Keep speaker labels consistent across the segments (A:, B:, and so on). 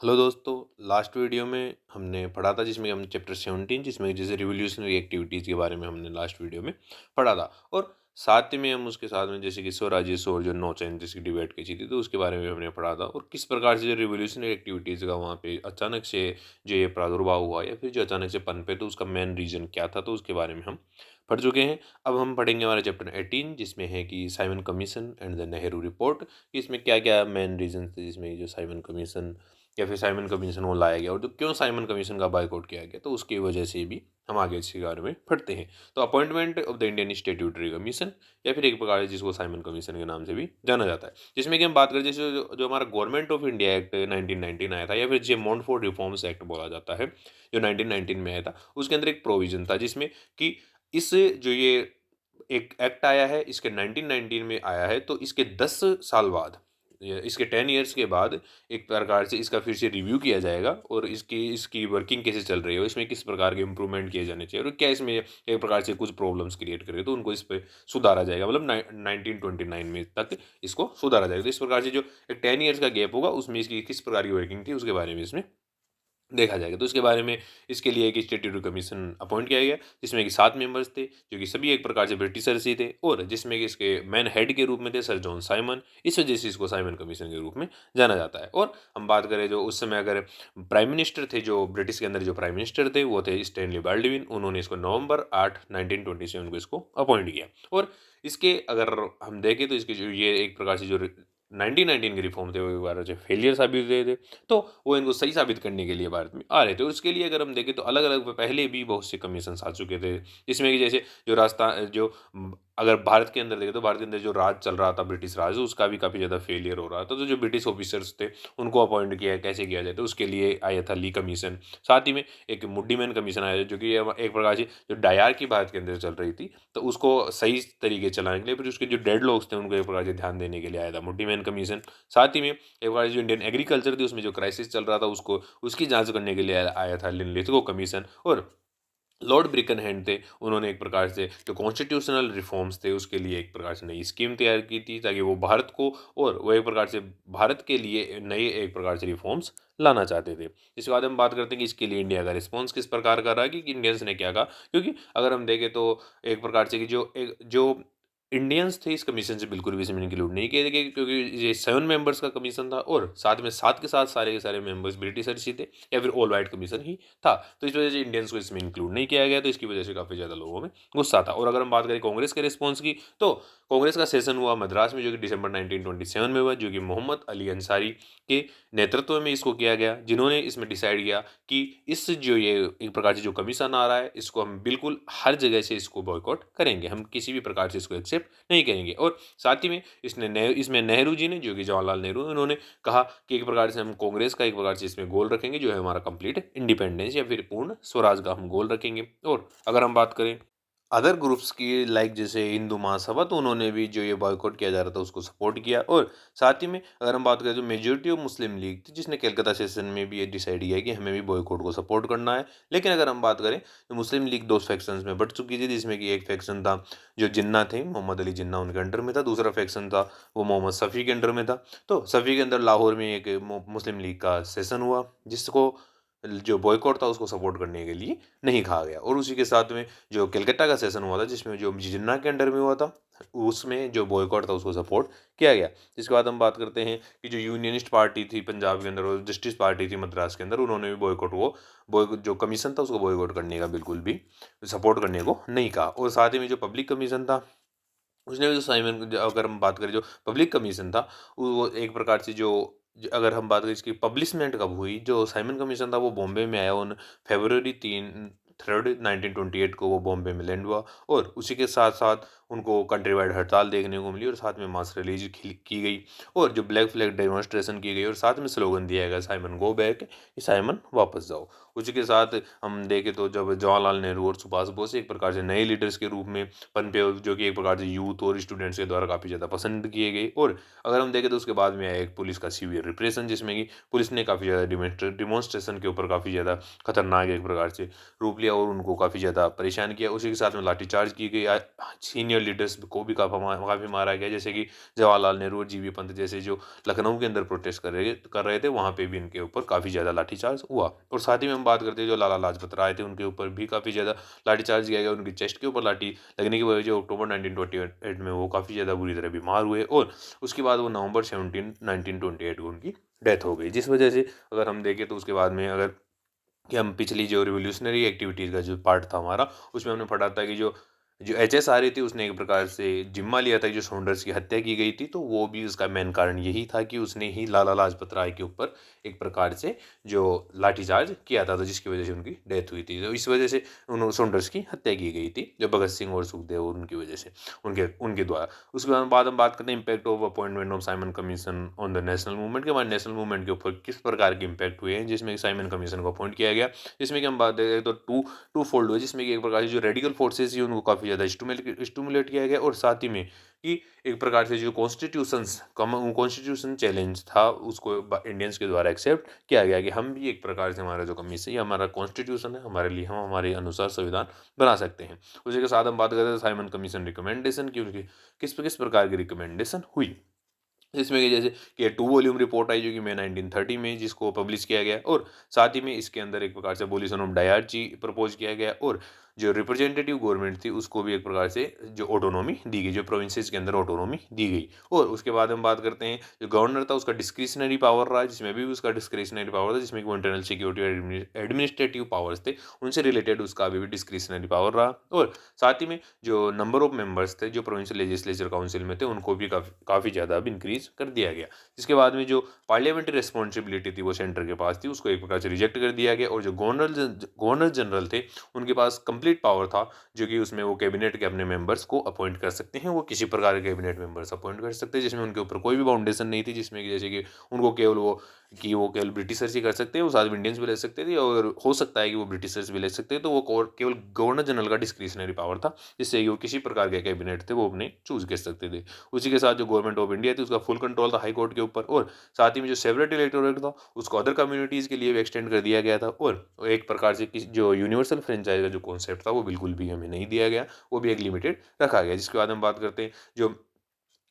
A: Hello दोस्तों। Last video में हमने पढ़ा था जिसमें हम चैप्टर 17 जिसमें जैसे रिवोल्यूशनरी एक्टिविटीज़ के बारे में हमने लास्ट वीडियो में पढ़ा था। और साथ ही में हम उसके साथ में जैसे कि स्वराज्य और जो नौ चैन जिसकी डिबेट की थी तो उसके बारे में हमने पढ़ा था और किस प्रकार से जो रिवोल्यूशनरी एक्टिविटीज़ का वहाँ पे अचानक से जो ये प्रादुर्भाव हुआ या फिर जो अचानक से पनपे तो उसका मेन रीज़न क्या था, तो उसके बारे में हम पढ़ चुके हैं। अब हम पढ़ेंगे हमारा चैप्टर 18 जिसमें है कि Simon commission and the Nehru report, कि इसमें क्या क्या मेन रीजन थे जिसमें जो साइमन कमीशन या फिर साइमन कमीशन वो लाया गया और जो क्यों साइमन कमीशन का बायकॉट किया गया, तो उसकी वजह से भी हम आगे इसके बारे में पढ़ते हैं। तो appointment of the Indian statutory commission या फिर एक प्रकार से जिसको साइमन कमीशन के नाम से भी जाना जाता है, जिसमें कि हम बात करें जैसे जो हमारा गवर्नमेंट ऑफ इंडिया एक्ट 1919 आया था या फिर जे मॉन्टफोर्ड रिफॉर्म्स एक्ट बोला जाता है जो 1919 में आया था, उसके अंदर एक प्रोविजन था जिसमें कि इस जो ये एक एक्ट आया है इसके 1919 में आया है, तो इसके 10 साल बाद इसके 10 इयर्स के बाद एक प्रकार से इसका फिर से रिव्यू किया जाएगा और इसकी इसकी वर्किंग कैसे चल रही है, इसमें किस प्रकार के इंप्रूवमेंट किए जाने चाहिए और क्या इसमें एक प्रकार से कुछ प्रॉब्लम्स क्रिएट करे तो उनको इस पे सुधारा जाएगा, मतलब 1929 में तक इसको सुधारा जाएगा। तो इस प्रकार से जो एक 10 इयर्स का गैप होगा उसमें इसकी किस प्रकार की वर्किंग थी उसके बारे में इसमें देखा जाएगा। तो इसके बारे में इसके लिए एक स्टैट्यूटरी कमीशन अपॉइंट किया गया जिसमें कि 7 मेंबर्स थे जो कि सभी एक प्रकार से ब्रिटिशर्स ही थे और जिसमें कि इसके मैन हेड के रूप में थे सर जॉन साइमन। इस वजह से इसको साइमन कमीशन के रूप में जाना जाता है। और हम बात करें जो उस समय अगर प्राइम मिनिस्टर थे, जो ब्रिटिश के अंदर जो प्राइम मिनिस्टर थे वो थे स्टैनली बाल्डविन। उन्होंने इसको नवंबर 8 1927 को इसको अपॉइंट किया। और इसके अगर हम देखें तो इसके जो ये एक प्रकार से जो 1919 के रिफॉर्म थे वो एक बार जो फेलियर साबित हुए थे, तो वो इनको सही साबित करने के लिए भारत में आ रहे थे। और उसके लिए अगर हम देखें तो अलग-अलग पहले भी बहुत से कमीशंस आ चुके थे। जिसमें कि जैसे जो अगर भारत के अंदर देखें तो भारत के अंदर जो राज चल रहा था ब्रिटिश राज, उसका भी काफ़ी ज़्यादा फेलियर हो रहा था। तो जो ब्रिटिश ऑफिसर्स थे उनको अपॉइंट किया, कैसे किया जाए, तो उसके लिए आया था ली कमीशन। साथ ही में एक मुड्डीमैन कमीशन आया जो कि एक प्रकार से जो डायार की भारत के अंदर चल रही थी, तो उसको सही तरीके से चलाने के लिए फिर उसके जो डेड लॉस थे उनको एक प्रकार से ध्यान देने के लिए आया था मुड्डीमैन कमीशन। साथ ही में एक बार जो इंडियन एग्रीकल्चर थी उसमें जो क्राइसिस चल रहा था उसको उसकी जांच करने के लिए आया था लिथगो कमीशन। और लॉर्ड ब्रिकनहैम थे, उन्होंने एक प्रकार से जो कॉन्स्टिट्यूशनल रिफॉर्म्स थे उसके लिए एक प्रकार से नई स्कीम तैयार की थी ताकि वो भारत को और वो एक प्रकार से भारत के लिए नए एक प्रकार से रिफॉर्म्स लाना चाहते थे। इसके बाद हम बात करते हैं कि इसके लिए इंडिया का रिस्पॉन्स किस प्रकार का रहा, कि इंडियंस ने क्या कहा, क्योंकि अगर हम देखें तो एक प्रकार से कि जो इंडियंस थे इस कमीशन से बिल्कुल भी इसमें इंक्लूड नहीं किए गए, क्योंकि ये 7 मेंबर्स का कमीशन था और साथ में 7 के साथ सारे के सारे मेंबर्स ब्रिटिशर्स ही थे या फिर ऑल वाइट कमीशन ही था। तो इस वजह से इंडियंस को इसमें इंक्लूड नहीं किया गया, तो इसकी वजह से काफ़ी ज़्यादा लोगों में गुस्सा था। और अगर हम बात करें कांग्रेस के रिस्पॉन्स की, तो कांग्रेस का सेशन हुआ मद्रास में जो कि दिसंबर 1927 में हुआ, जो कि मोहम्मद अली अंसारी के नेतृत्व में इसको किया गया, जिन्होंने इसमें डिसाइड किया कि इस जो ये एक प्रकार से जो कमीशन आ रहा है इसको हम बिल्कुल हर जगह से इसको बॉयकॉट करेंगे, हम किसी भी प्रकार से इसको एक्सेप्ट नहीं करेंगे। और साथ ही में इसमें नेहरू जी ने, जो कि जवाहरलाल नेहरू, उन्होंने कहा कि एक प्रकार से हम कांग्रेस का एक प्रकार से इसमें गोल रखेंगे जो है हमारा कंप्लीट इंडिपेंडेंस या फिर पूर्ण स्वराज का हम गोल रखेंगे। और अगर हम बात करें अदर ग्रुप्स की, लाइक जैसे हिंदू महासभा, तो उन्होंने भी जो ये बॉयकॉट किया जा रहा था उसको सपोर्ट किया। और साथ ही में अगर हम बात करें तो मेजोरिटी ऑफ मुस्लिम लीग थी जिसने कलकत्ता सेशन में भी ये डिसाइड किया कि हमें भी बॉयकॉट को सपोर्ट करना है। लेकिन अगर हम बात करें तो मुस्लिम लीग दो फैक्शंस में बट चुकी थी, जिसमें कि एक फैक्शन था जो जिन्ना थे, मोहम्मद अली जिन्ना उनके अंडर में था, दूसरा फैक्शन था वो मोहम्मद शफी के अंडर में था। तो शफी के अंदर लाहौर में एक मुस्लिम लीग का सेशन हुआ जिसको जो बॉयकॉट था उसको सपोर्ट करने के लिए नहीं कहा गया। और उसी के साथ में जो कलकत्ता का सेशन हुआ था जिसमें जो जिन्ना के अंडर में हुआ था उसमें जो बॉयकॉट था उसको सपोर्ट किया गया। जिसके बाद हम बात करते हैं कि जो यूनियनिस्ट पार्टी थी पंजाब के अंदर और जस्टिस पार्टी थी मद्रास के अंदर, उन्होंने भी बॉयकॉट जो कमीशन था उसको बॉयकॉट करने का बिल्कुल भी सपोर्ट करने को नहीं कहा। और साथ ही में जो पब्लिक कमीशन था उसने भी जो साइमन, अगर हम बात करें जो पब्लिक कमीशन था वो एक प्रकार से अगर हम बात करें इसकी पब्लिशमेंट कब हुई, जो साइमन कमीशन था वो बॉम्बे में आया ऑन फरवरी 3 1928 को वो बॉम्बे में लैंड हुआ। और उसी के साथ साथ उनको कंट्री वाइड हड़ताल देखने को मिली और साथ में मास रिलीज की गई और जो ब्लैक फ्लैग डेमोन्स्ट्रेशन की गई और साथ में स्लोगन दिया गया साइमन गो बैक, साइमन वापस जाओ। उसी के साथ हम देखें तो जब जवाहरलाल नेहरू और सुभाष बोस एक प्रकार से नए लीडर्स के रूप में पनपे, और जो कि एक प्रकार से यूथ और स्टूडेंट्स के द्वारा काफ़ी ज़्यादा पसंद किए गए। और अगर हम देखें तो उसके बाद में आया एक पुलिस का सीवियर रिप्रेशन, जिसमें कि पुलिस ने काफ़ी ज़्यादा डिमॉन्स्ट्रेशन के ऊपर काफ़ी ज़्यादा खतरनाक एक प्रकार से रूप लिया और उनको काफ़ी ज़्यादा परेशान किया। उसी के साथ में लाठीचार्ज की गई, सीनियर लीडर्स को भी काफ़ी मारा गया, जैसे कि जवाहरलाल नेहरू और जीबी पंत जैसे जो लखनऊ के अंदर प्रोटेस्ट कर रहे थे, वहाँ पे भी इनके ऊपर काफ़ी ज़्यादा लाठीचार्ज हुआ। और साथ ही में हम बात करते हैं जो लाला लाजपत राय थे, उनके ऊपर भी काफ़ी ज़्यादा लाठीचार्ज किया गया। उनकी चेस्ट के ऊपर लाठी लगने की वजह से अक्टूबर 1928 में वो काफ़ी ज़्यादा बुरी तरह बीमार हुए, और उसके बाद वो नवंबर 17 1928 को उनकी डेथ हो गई। जिस वजह से अगर हम देखें तो उसके बाद में अगर कि हम पिछली जो रिवॉल्यूशनरी एक्टिविटीज़ का जो पार्ट था हमारा, उसमें हमने पढ़ा था कि जो जो एचएसआरए थी उसने एक प्रकार से ज़िम्मा लिया था कि जो सॉन्डर्स की हत्या की गई थी, तो वो भी उसका मेन कारण यही था कि उसने ही लाला लाजपत राय के ऊपर एक प्रकार से जो लाठीचार्ज किया था, तो जिसकी वजह से उनकी डेथ हुई थी। तो इस वजह से उन सॉन्डर्स की हत्या की गई थी, जो भगत सिंह और सुखदेव और उनकी वजह से, उनके उनके द्वारा। उसके बाद हम बात करते हैं impact of appointment of Simon commission on the national movement के। हमारे नेशनल मूवमेंट के ऊपर किस प्रकार के इम्पैक्ट हुए हैं, जिसमें साइमन कमीशन को अपॉइंट किया गया। जिसमें कि हम बात करें तो टू फोल्ड हुए, जिसमें कि एक प्रकार से जो रेडिकल फोर्सेस थी उनको काफ़ी ज़्यादा स्टिमुलेट किया गया, और साथ ही में कि एक प्रकार से जो कॉन्स्टिट्यूशन चैलेंज था उसको इंडियंस के द्वारा एक्सेप्ट किया गया कि हम भी एक प्रकार से हमारा जो कमीशन है, हमारा कॉन्स्टिट्यूशन है, हमारे लिए हम हमारे अनुसार संविधान बना सकते हैं। उसी के साथ हम बात करते हैं साइमन कमीशन रिकमेंडेशन की, उनकी किस किस प्रकार की रिकमेंडेशन हुई। इसमें कि जैसे कि 2 वॉल्यूम रिपोर्ट आई जो कि मई 1930 में जिसको पब्लिश किया गया, और साथ ही में इसके अंदर एक प्रकार से एबॉलिशन ऑफ डायरची प्रपोज किया गया, और जो रिप्रेजेंटेटिव गवर्नमेंट थी उसको भी एक प्रकार से जो ऑटोनॉमी दी गई, जो प्रोविंसेस के अंदर ऑटोनॉमी दी गई। और उसके बाद हम बात करते हैं जो गवर्नर था उसका डिस्क्रिशनरी पावर रहा, जिसमें भी उसका डिस्क्रिशनरी पावर था, जिसमें कि वो इंटरनल सिक्योरिटी और एडमिनिस्ट्रेटिव पावर्स थे, उनसे रिलेटेड उसका अभी भी डिस्क्रिशनरी पावर रहा। और साथ ही में जो नंबर ऑफ मेंबर्स थे जो प्रोविंशियल लेजिस्लेचर काउंसिल में थे, उनको भी काफ़ी ज़्यादा अब इंक्रीज कर दिया गया। जिसके बाद में जो पार्लियामेंट्री रिस्पॉन्सिबिलिटी थी वो सेंटर के पास थी, उसको एक प्रकार से रिजेक्ट कर दिया गया, और जो गवर्नर जनरल थे उनके पास कंप्लीट पावर था, जो कि उसमें वो कैबिनेट के अपने मेंबर्स को अपॉइंट कर सकते हैं, वो किसी प्रकार के कैबिनेट मेंबर्स अपॉइंट कर सकते हैं, जिसमें उनके ऊपर कोई भी बाउंडेशन नहीं थी, जिसमें कि जैसे कि वो केवल ब्रिटिशर्स ही कर सकते हैं, वो साथ में इंडियंस भी ले सकते थे, और हो सकता है कि वो ब्रिटिशर्स भी ले सकते हैं, तो वो केवल गवर्नर जनरल का डिस्क्रिशनरी पावर था, जिससे कि वो किसी प्रकार के कैबिनेट थे वो अपने चूज कर सकते थे। उसी के साथ जो गवर्नमेंट ऑफ इंडिया थी उसका फुल कंट्रोल था हाई कोर्ट के ऊपर, और साथ ही में जो सेपरेट इलेक्टोरेट था उसको अदर कम्युनिटीज़ के लिए भी एक्सटेंड कर दिया गया था, और एक प्रकार से जो यूनिवर्सल फ्रेंचाइज का जो कॉन्सेप्ट था वो बिल्कुल भी हमें नहीं दिया गया, वो भी एक लिमिटेड रखा गया। जिसके बाद हम बात करते हैं जो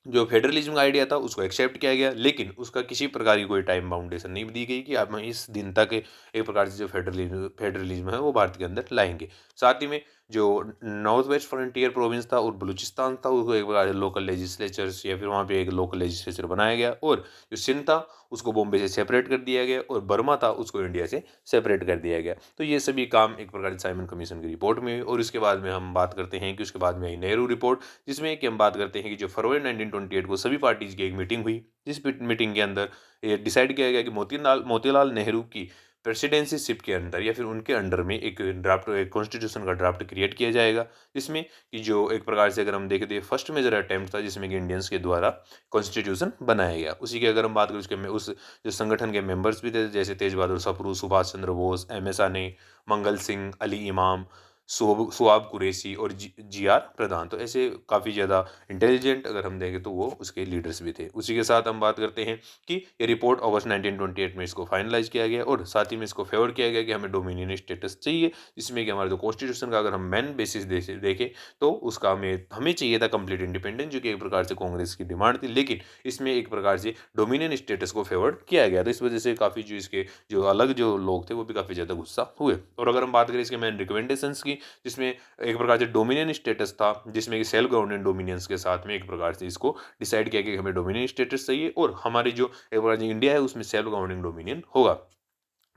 A: जो फेडरलिज्म का आइडिया था उसको एक्सेप्ट किया गया, लेकिन उसका किसी प्रकार की कोई टाइम बाउंडेशन नहीं दी गई कि अब हम इस दिन तक एक प्रकार से जो फेडरलिज्म है वो भारत के अंदर लाएंगे। साथ ही में जो नॉर्थ वेस्ट फ्रंटियर प्रोविंस था और बलूचिस्तान था उसको एक प्रकार से लोकल लेजिस्लेचर्स या फिर वहाँ पे एक लोकल लेजिस्लेचर बनाया गया, और जो सिंध था उसको बॉम्बे से सेपरेट कर दिया गया, और बर्मा था उसको इंडिया से सेपरेट कर दिया गया। तो ये सभी काम एक प्रकार से साइमन कमीशन की रिपोर्ट में हुई। और इसके बाद में हम बात करते हैं कि उसके बाद में आई नेहरू रिपोर्ट, जिसमें कि हम बात करते हैं कि जो फरवरी 1928 को सभी पार्टीज की एक मीटिंग हुई, जिस मीटिंग के अंदर ये डिसाइड किया गया कि मोतीलाल नेहरू की प्रेसिडेंसीशिप के अंदर या फिर उनके अंडर में एक ड्राफ्ट, एक कॉन्स्टिट्यूशन का ड्राफ्ट क्रिएट किया जाएगा, जिसमें कि जो एक प्रकार से अगर हम देखें तो ये फर्स्ट मेजर अटेम्प्ट था जिसमें कि इंडियंस के द्वारा कॉन्स्टिट्यूशन बनाया गया। उसी की अगर हम बात करें उस जो संगठन के मेंबर्स भी थे, जैसे तेज बहादुर सप्रू, सुभाष चंद्र बोस, एम एस आने, मंगल सिंह, अली इमाम, सुआब कुरैशी और जी आर प्रधान, तो ऐसे काफ़ी ज़्यादा इंटेलिजेंट अगर हम देखें तो वो उसके लीडर्स भी थे। उसी के साथ हम बात करते हैं कि ये रिपोर्ट अगस्त 1928 में इसको फाइनलाइज किया गया, और साथ ही में इसको फेवर किया गया कि हमें डोमिनियन स्टेटस चाहिए, जिसमें कि हमारे जो कॉन्स्टिट्यूशन का अगर हम मेन बेसिस देखें तो उसका हमें चाहिए था कंप्लीट इंडिपेंडेंस, जो कि एक प्रकार से कांग्रेस की डिमांड थी, लेकिन इसमें एक प्रकार से डोमिनियन स्टेटस को फेवर्ड किया गया। तो इस वजह से काफ़ी जो इसके जो अलग जो लोग थे वो भी काफ़ी ज़्यादा गुस्सा हुए। और अगर हम बात करें इसके मेन रिकमेंडेशंस की, जिसमें एक प्रकार से डोमिनियन स्टेटस था, जिसमें कि सेल्फ गवर्नमेंट डोमिनियंस के साथ में एक प्रकार से इसको डिसाइड किया कि हमें डोमिनियन स्टेटस चाहिए, और हमारी जो एक प्रकार से इंडिया है उसमें सेल्फ गवर्निंग डोमिनियन होगा।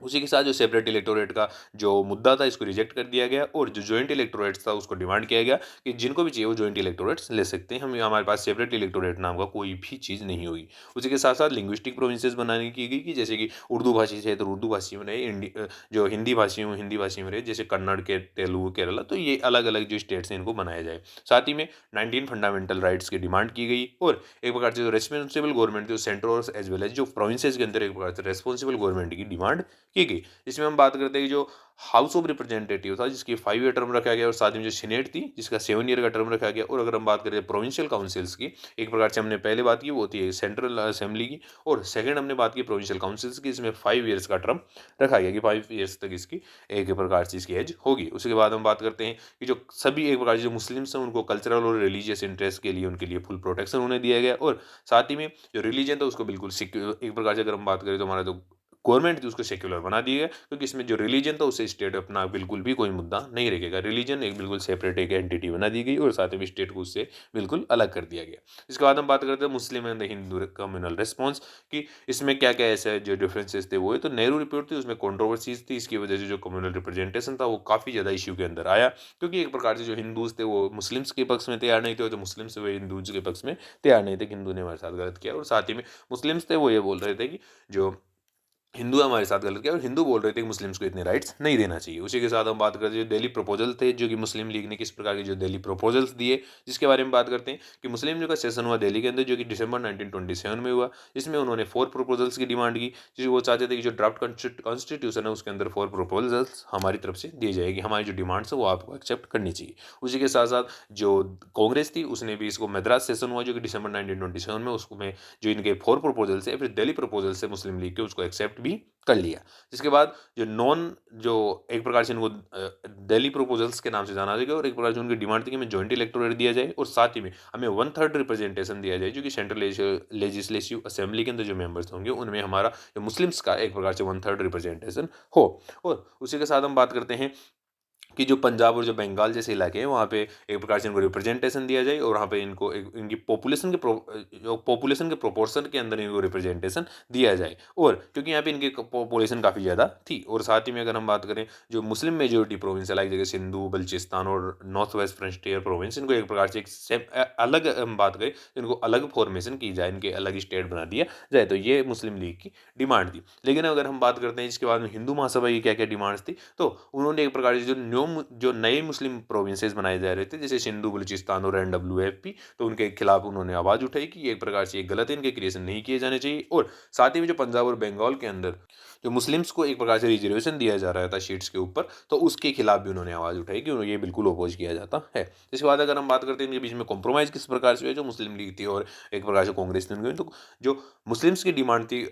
A: उसी के साथ जो सेपरेट इलेक्टोरेट का जो मुद्दा था इसको रिजेक्ट कर दिया गया, और जो जॉइंट इलेक्टोरेट्स था उसको डिमांड किया गया कि जिनको भी चाहिए वो जॉइंट इलेक्टोरेट्स ले सकते हैं, हम हमारे पास सेपरेट इलेक्टोरेट नाम का कोई भी चीज़ नहीं होगी। उसी के साथ साथ लिंग्विस्टिक प्रोविंसेस बनाने की गई कि जैसे कि उर्दू भाषी से तो उर्दू भाषी में रहे, जो हिंदी भाषी में रहे, जैसे कन्नड़ के, तेलुगु, केरला, तो ये अलग अलग जो स्टेट्स हैं इनको बनाया जाए। साथ ही में 19 फंडामेंटल राइट्स की डिमांड की गई, और एक प्रकार से जो रेस्पॉन्सिबल गवर्नमेंट थी सेंटर और एज वेल एज जो प्रोविंसेस के अंदर एक प्रकार से रेस्पॉन्सिबल गवर्नमेंट की डिमांड की गई। इसमें हम बात करते हैं कि जो हाउस ऑफ रिप्रेजेंटेटिव था जिसकी 5 ईयर टर्म रखा गया और साथ में जो सीनेट थी जिसका 7 ईयर का टर्म रखा गया। और अगर हम बात करें प्रोविंशियल काउंसिल्स की, एक प्रकार से हमने पहले बात की वो होती है सेंट्रल असेंबली की, और सेकंड हमने बात की प्रोविंशियल काउंसिल्स की, इसमें 5 ईयर्स का टर्म रखा गया कि 5 ईयर्स तक इसकी एक प्रकार से इसकी एज होगी। उसके बाद हम बात करते हैं कि जो सभी एक प्रकार से जो मुस्लिम्स हैं उनको कल्चरल और रिलीजियस इंटरेस्ट के लिए उनके लिए फुल प्रोटेक्शन उन्हें दिया गया। और साथ ही में जो रिलीजन था उसको बिल्कुल एक प्रकार से अगर हम बात करें तो हमारा जो गवर्नमेंट थी उसको सेक्युलर बना दिया गया, क्योंकि इसमें जो रिलीजन था उससे स्टेट अपना बिल्कुल भी कोई मुद्दा नहीं रखेगा। रिलीजन एक बिल्कुल सेपरेट एक एंटिटी बना दी गई और साथ में स्टेट को उससे बिल्कुल अलग कर दिया गया। इसके बाद हम बात करते हैं Muslim and the Hindu communal response कि इसमें क्या क्या ऐसे जो डिफरेंसेस थे वो है। तो नेहरू रिपोर्ट थी उसमें कंट्रोवर्सीज थी, इसकी वजह से जो कम्युनल रिप्रेजेंटेशन था वो काफ़ी ज़्यादा इश्यू के अंदर आया, क्योंकि एक प्रकार से जो हिंदूज थे वो मुस्लिम्स के पक्ष में तैयार नहीं थे और जो मुस्लिम्स थे वो हिंदूज के पक्ष में तैयार नहीं थे कि हिंदू ने हमारे साथ गलत किया। और साथ ही में मुस्लिम्स थे वो ये बोल रहे थे कि जो हिंदू हमारे साथ गलत किया, और हिंदू बोल रहे थे कि मुस्लिम्स को इतने राइट्स नहीं देना चाहिए। उसी के साथ हम बात करते हैं जो दिल्ली प्रपोजल थे, जो कि मुस्लिम लीग ने किस प्रकार के जो दिल्ली प्रपोजल्स दिए, जिसके बारे में बात करते हैं कि मुस्लिम लीग का सेशन हुआ दिल्ली के अंदर जो कि दिसंबर 1927 में हुआ। इसमें उन्होंने 4 प्रपोजल्स की डिमांड की, जिसमें वो चाहते थे कि जो ड्राफ्ट कॉन्स्टिट्यूशन है उसके अंदर 4 प्रपोजल्स हमारी तरफ से दिए जाएगी, हमारी जो डिमांड्स है वो आपको एक्सेप्ट करनी चाहिए। उसी के साथ साथ जो कांग्रेस थी उसने भी इसको मद्रास सेशन हुआ जो कि दिसंबर 1927 में, उसमें जो इनके 4 प्रपोजल्स है फिर दिल्ली प्रपोजल से मुस्लिम लीग के उसको एक्सेप्ट भी कर लिया। जिसके बाद जो एक प्रकार से इनको दिल्ली प्रपोजल्स के नाम से जाना जाएगा, और एक प्रकार से उनकी डिमांड थी कि हमें जॉइंट इलेक्टोरेट दिया जाए और साथ ही में हमें 1/3 रिप्रेजेंटेशन दिया जाए जो कि सेंट्रल लेजिस्लेटिव असेंबली के अंदर जो मेंबर्स होंगे उनमें हमारा जो मुस्लिम्स का एक प्रकार से 1/3 रिप्रेजेंटेशन हो। और उसी के साथ हम बात करते हैं कि जो पंजाब और जो बंगाल जैसे इलाके हैं वहाँ पे एक प्रकार से इनको रिप्रेजेंटेशन दिया जाए और वहाँ पे इनको इनकी पॉपुलेशन के प्रोपोर्शन के अंदर इनको रिप्रेजेंटेशन दिया जाए। और क्योंकि यहाँ पे इनकी पॉपुलेशन काफ़ी ज़्यादा थी। और साथ ही में अगर हम बात करें जो मुस्लिम मेजोरिटी प्रोविंस है लाइक जैसे सिंधु बलूचिस्तान और नॉर्थ वेस्ट फ्रंटियर प्रोविंस, इनको एक प्रकार से अलग हम बात करें इनको अलग फॉर्मेशन की जाए, इनके अलग स्टेट बना दिया जाए। तो ये मुस्लिम लीग की डिमांड थी। लेकिन अगर हम बात करते हैं इसके बाद में हिंदू महासभा की क्या क्या डिमांड्स थी, तो उन्होंने एक प्रकार से जो नए मुस्लिम प्रोविंसेस बनाए जा रहे थे जैसे सिंधु बलूचिस्तान और NWFP, तो उनके खिलाफ उन्होंने आवाज़ उठाई कि एक प्रकार से ये गलत है, इनके क्रिएशन नहीं किए जाने चाहिए। और साथ ही में जो पंजाब और बंगाल के अंदर जो मुस्लिम्स को एक प्रकार से रिजर्वेशन दिया जा रहा था सीट्स के ऊपर, तो उसके खिलाफ भी उन्होंने आवाज़ उठाई कि ये बिल्कुल अपोज किया जाता है। इसके बाद अगर हम बात करते हैं इनके बीच में कॉम्प्रोमाइज़ किस प्रकार से हुआ, जो मुस्लिम लीग थी और एक प्रकार से कांग्रेस थी, तो जो मुस्लिम्स की डिमांड थी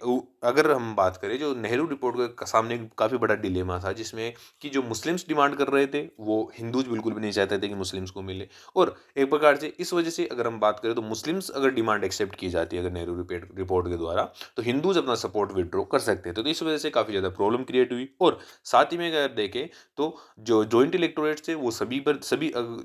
A: अगर हम बात करें जो नेहरू रिपोर्ट के सामने काफ़ी बड़ा डिलेमा था, जिसमें कि जो मुस्लिम्स डिमांड कर रहे थे वो हिंदूज बिल्कुल भी नहीं चाहते थे कि मुस्लिम्स को मिले। और एक प्रकार से इस वजह से अगर हम बात करें तो मुस्लिम्स अगर डिमांड एक्सेप्ट की जाती है अगर नेहरू रिपोर्ट के द्वारा, तो हिंदूज अपना सपोर्ट विड्रॉ कर सकते थे। तो इस वजह से काफ़ी ज़्यादा प्रॉब्लम क्रिएट हुई। और साथ ही में अगर देखें तो जो जॉइंट इलेक्टोरेट थे वो सभी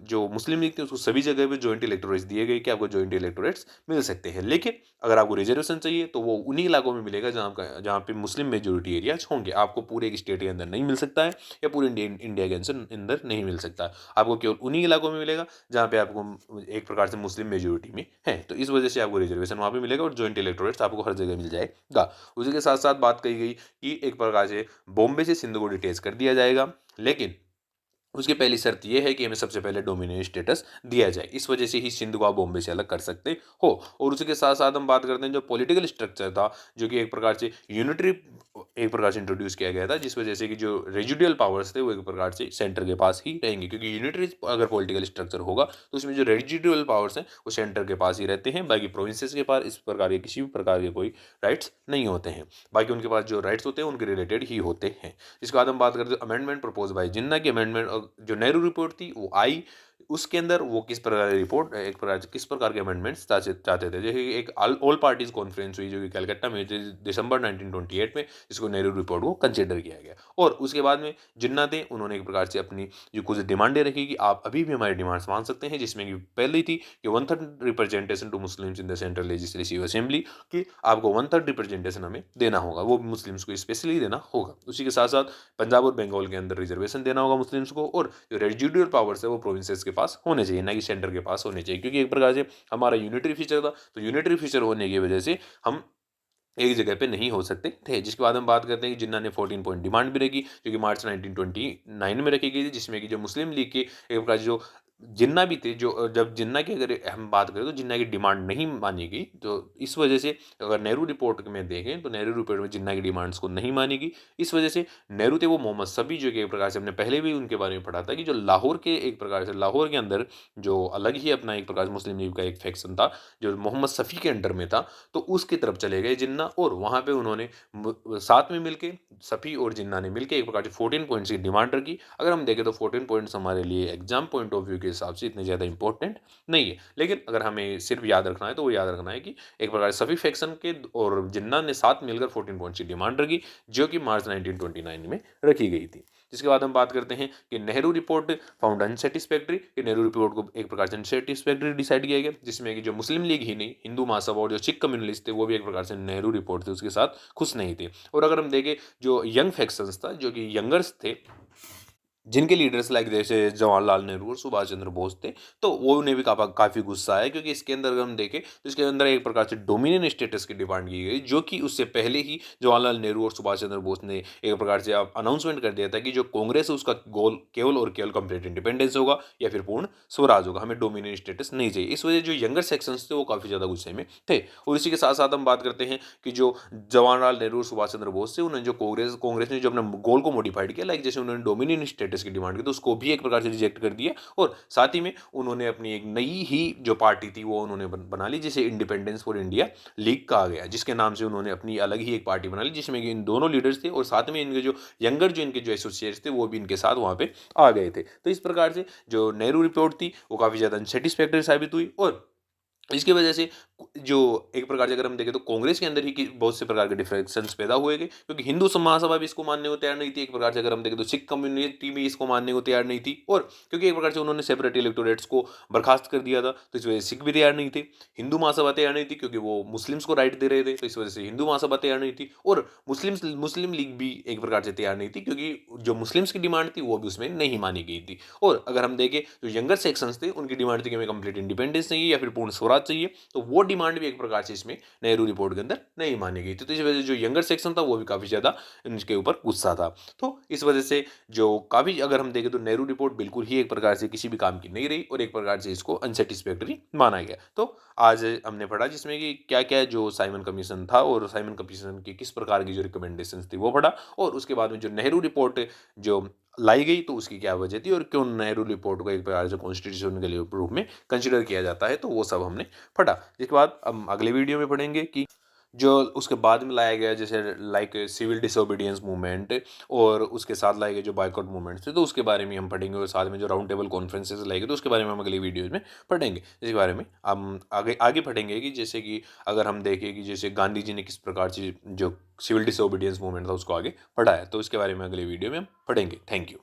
A: जो मुस्लिम लीग थी उसको सभी जगह पे जॉइंट इलेक्टोरेट्स दिए गए कि आपको जॉइंट इलेक्टोरेट्स मिल सकते हैं। लेकिन अगर आपको रिजर्वेशन चाहिए तो वो उन्हीं इलाकों में मिलेगा जहाँ पे मुस्लिम मेजोरिटी एरियाज होंगे। आपको पूरे एक स्टेट के अंदर नहीं मिल सकता है या पूरे इंडिया के अंदर नहीं मिल सकता है। आपको केवल उन्हीं इलाकों में मिलेगा जहाँ पे आपको एक प्रकार से मुस्लिम मेजोरिटी में है। तो इस वजह से आपको रिजर्वेशन वहाँ पे मिलेगा और जॉइंट इलेक्टोरेट्स आपको हर जगह मिल जाएगा। उसी के साथ साथ बात कही गई कि एक प्रकार से बॉम्बे से सिंध को डिटेच कर दिया जाएगा, लेकिन उसकी पहली शर्त ये है कि हमें सबसे पहले डोमिनेट स्टेटस दिया जाए। इस वजह से ही सिंध को आप बॉम्बे से अलग कर सकते हो। और उसी के साथ साथ हम बात करते हैं जो पॉलिटिकल स्ट्रक्चर था जो कि एक प्रकार से यूनिटरी एक प्रकार से इंट्रोड्यूस किया गया था, जिस वजह से कि जो रेजिडुअल पावर्स थे वो एक प्रकार से सेंटर के पास ही रहेंगे, क्योंकि यूनिटरी अगर पॉलिटिकल स्ट्रक्चर होगा तो उसमें जो रेजिडुअल पावर्स हैं वो सेंटर के पास ही रहते हैं। बाकी प्रोविंसेस के पास इस प्रकार के किसी भी प्रकार के कोई राइट्स नहीं होते हैं। बाकी उनके पास जो राइट्स होते हैं उनके रिलेटेड ही होते हैं। इसके बाद हम बात करते हैं अमेंडमेंट प्रपोज बाय जिन्ना की अमेंडमेंट जो नेहरू रिपोर्ट थी वो आई, उसके अंदर वो किस प्रकार की रिपोर्ट एक प्रकार किस प्रकार के अमेंडमेंट्स चाहते थे। जैसे कि एक ऑल पार्टीज कॉन्फ्रेंस हुई जो कि कलकत्ता में हुई थी दिसंबर 1928 में, जिसको नेहरू रिपोर्ट को कंसिडर किया गया। और उसके बाद में जिन्ना थे उन्होंने एक प्रकार से अपनी जो कुछ डिमांडें रखी कि आप अभी भी हमारी डिमांड्स मान सकते हैं, जिसमें कि पहली थी कि 1/3 representation to Muslims in the central legislative assembly, कि आपको 1/3 रिप्रेजेंटेशन हमें देना होगा, वो मुस्लिम्स को स्पेशली देना होगा। उसी के साथ साथ पंजाब और बंगाल के अंदर रिजर्वेशन देना होगा मुस्लिम्स को, और जो रेजिडुअल पावर्स है वो प्रोविंसेस के पास होने चाहिए, ना कि सेंटर के पास होने चाहिए, क्योंकि एक प्रकार से हमारा यूनिटरी फीचर था। तो यूनिटरी फीचर होने की वजह से हम एक जगह पे नहीं हो सकते थे। जिसके बाद हम बात करते हैं कि जिन्ना ने 14 पॉइंट डिमांड भी रखी जो कि मार्च 1929 में रखी गई थी, जिसमें कि जो मुस्लिम लीग की एक प्रकार जो जिन्ना भी थे जो जब जिन्ना की अगर हम बात करें तो जिन्ना की डिमांड नहीं मानी गई। तो इस वजह से अगर नेहरू रिपोर्ट में देखें तो नेहरू रिपोर्ट में जिन्ना की डिमांड्स को नहीं मानी गई। इस वजह से नेहरू थे वो मोहम्मद शफी जो कि एक प्रकार से हमने पहले भी उनके बारे में पढ़ा था कि जो लाहौर के एक प्रकार से लाहौर के अंदर जो अलग ही अपना एक प्रकार से मुस्लिम लीग का एक फैक्शन था जो मोहम्मद शफी के अंडर में था, तो उसकी तरफ चले गए जिन्ना और वहाँ पे उन्होंने साथ में मिलके शफी और जिन्ना ने मिलके एक प्रकार से 14 पॉइंट्स की डिमांड रखी। अगर हम देखें तो 14 पॉइंट्स हमारे लिए एग्जाम पॉइंट ऑफ व्यू के हिसाब से इतने ज़्यादा इंपॉर्टेंट नहीं है, लेकिन अगर हमें सिर्फ याद रखना है तो वो याद रखना है कि एक प्रकार सफी फैक्शन के और जिन्ना ने साथ मिलकर 14 पॉइंट्स की डिमांड रखी जो कि मार्च 1929 में रखी गई थी। जिसके बाद हम बात करते हैं कि नेहरू रिपोर्ट फाउंड अनसेटिस्फैक्ट्री, कि नेहरू रिपोर्ट को एक प्रकार से अनसेटिस्फैक्ट्री डिसाइड किया गया, जिसमें कि जो मुस्लिम लीग ही नहीं हिंदू महासभा और जो सिख कम्युनलिस्ट थे वो भी एक प्रकार से नेहरू रिपोर्ट थे उसके साथ खुश नहीं थे। और अगर हम देखें जो यंग फैक्शंस था जो कि यंगर्स थे जिनके लीडर्स लाइक जैसे जवाहरलाल नेहरू और सुभाष चंद्र बोस थे, तो वो उन्हें भी काफ़ी गुस्सा आया क्योंकि इसके अंदर अगर हम देखें तो इसके अंदर एक प्रकार से डोमिनियन स्टेटस की डिमांड की गई जो कि उससे पहले ही जवाहरलाल नेहरू और सुभाष चंद्र बोस ने एक प्रकार से अनाउंसमेंट कर दिया था कि जो कांग्रेस है उसका गोल केवल और केवल कंप्लीट इंडिपेंडेंस होगा या फिर पूर्ण स्वराज होगा, हमें डोमिनियन स्टेटस नहीं चाहिए। इस वजह जो यंगर सेक्शंस थे वो काफ़ी ज़्यादा गुस्से में थे। और इसी के साथ साथ हम बात करते हैं कि जो जवाहरलाल नेहरू और सुभाष चंद्र बोस थे उन्होंने जो कांग्रेस कांग्रेस ने जो अपना गोल को मॉडिफाइड किया, लाइक जैसे उन्होंने डोमिनियन स्टेटस की डिमांड की तो उसको भी एक प्रकार से रिजेक्ट कर दिया। और साथ ही में उन्होंने अपनी एक नई ही जो पार्टी थी वो उन्होंने बना ली जिसे इंडिपेंडेंस फॉर इंडिया लीग कहा गया, जिसके नाम से उन्होंने अपनी अलग ही एक पार्टी बना ली जिसमें कि इन दोनों लीडर्स थे और साथ में इनके जो यंगर जो इनके जो एसोसिएट्स थे वो भी इनके साथ वहाँ पे आ गए थे। तो इस प्रकार से जो नेहरू रिपोर्ट थी वो काफ़ी ज़्यादा अनसेटिस्फैक्टरी साबित हुई। और इसकी वजह से जो एक प्रकार से अगर हम देखें तो कांग्रेस के अंदर ही बहुत से प्रकार के डिफ्रेक्शंस पैदा हुए थे क्योंकि हिंदू महासभा भी इसको मानने को तैयार नहीं थी। एक प्रकार से अगर हम देखें तो सिख कम्युनिटी भी इसको मानने को तैयार नहीं थी और क्योंकि एक प्रकार से उन्होंने सेपरेट इलेक्टोरेट्स को बर्खास्त कर दिया था तो इस वजह से सिख भी तैयार नहीं थे। हिंदू महासभा तैयार नहीं थी क्योंकि वो मुस्लिम्स को राइट दे रहे थे तो इस वजह से हिंदू महासभा तैयार नहीं थी। और मुस्लिम लीग भी एक प्रकार से तैयार नहीं थी क्योंकि जो मुस्लिम्स की डिमांड थी वो भी उसमें नहीं मानी गई थी। और अगर हम देखें जो यंगर सेक्शंस थे उनकी डिमांड थी कि हमें कंप्लीट इंडिपेंडेंस चाहिए या फिर पूर्ण स्वराज चाहिए, तो वो डिमांड भी एक प्रकार से इसमें नेहरू रिपोर्ट के अंदर नहीं मानी गई थी। तो इस वजह से जो यंगर सेक्शन था वो भी काफ़ी ज़्यादा इनके ऊपर गुस्सा था। तो इस वजह से जो काफ़ी अगर हम देखें तो नेहरू रिपोर्ट बिल्कुल ही एक प्रकार से किसी भी काम की नहीं रही और एक प्रकार से इसको अनसेटिस्फैक्टरी माना गया। तो आज हमने पढ़ा जिसमें कि क्या क्या जो साइमन कमीशन था और साइमन कमीशन की किस प्रकार की जो रिकमेंडेशन थी वो पढ़ा और उसके बाद में जो नेहरू रिपोर्ट जो लाई गई तो उसकी क्या वजह थी और क्यों नेहरू रिपोर्ट को एक प्रकार से कॉन्स्टिट्यूशन के रूप में कंसिडर किया जाता है, तो वो सब हमने पढ़ा। जिसके बाद हम अगले वीडियो में पढ़ेंगे कि जो उसके बाद में लाया गया जैसे लाइक सिविल डिसोबीडियंस मूवमेंट और उसके साथ लाए गए जो बाइकआउट मूवमेंट्स थे तो उसके बारे में हम पढ़ेंगे और साथ में जो राउंड टेबल कॉन्फ्रेंसेस लाए गए तो उसके बारे में हम अगली वीडियोज में पढ़ेंगे। जिसके बारे में हम आगे आगे पढ़ेंगे कि जैसे कि अगर हम देखें कि जैसे गांधी जी ने किस प्रकार से जो सिविल डिसोबीडियंस मूवमेंट था उसको आगे पढ़ाया, तो इसके बारे में अगले वीडियो में हम पढ़ेंगे। Thank you.